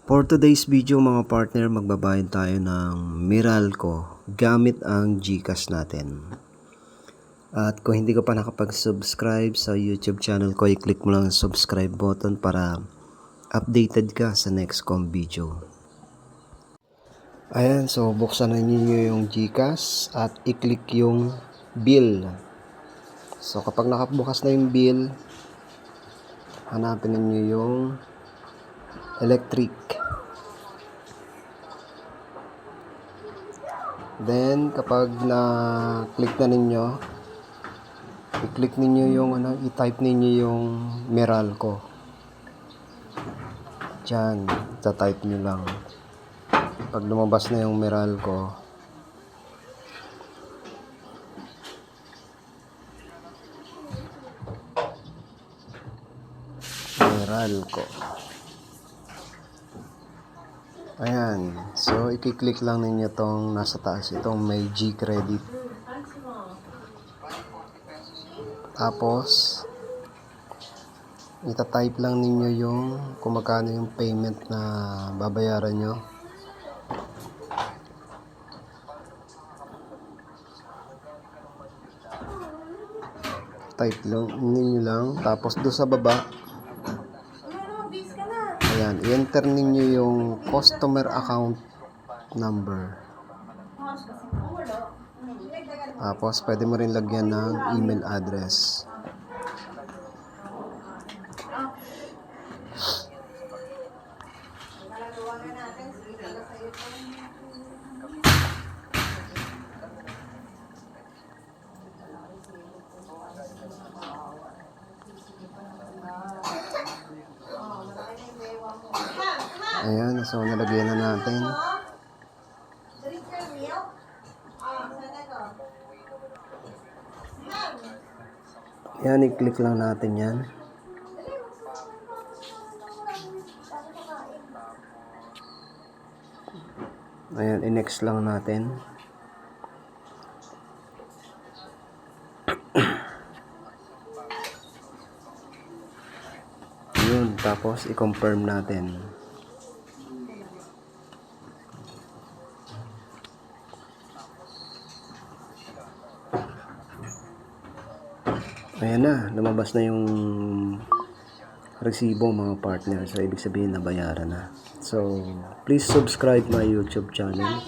For today's video mga partner, magbabayad tayo ng Meralco gamit ang GCash natin. At kung hindi ka pa nakapag-subscribe sa YouTube channel ko, i-click mo lang ang subscribe button para updated ka sa next kong video. Ayan, so buksan na niyo yung GCash at i-click yung bill. So kapag nakabukas na yung bill, hanapin niyo yung electric. Then kapag na-click na ninyo, i-click ninyo yung i-type ninyo yung Meralco. Diyan, ta-type nyo lang. Pag lumabas na yung Meralco, ayan, so i-click lang ninyo tong nasa taas, itong may G credit. Tapos ita-type lang ninyo yung kung magkano yung payment na babayaran nyo. Type lang ninyo lang, tapos do sa baba, ayan, i-enter ninyo yung customer account number. Tapos pwede mo rin lagyan ng email address. Ayan, so nalagyan na natin. Ayan, i-click lang natin yan. Ayan, i-next lang natin. Yun, tapos i-confirm natin. Ayan na, lumabas na yung resibo mga partner. So, ibig sabihin na bayaran na. So, please subscribe my YouTube channel.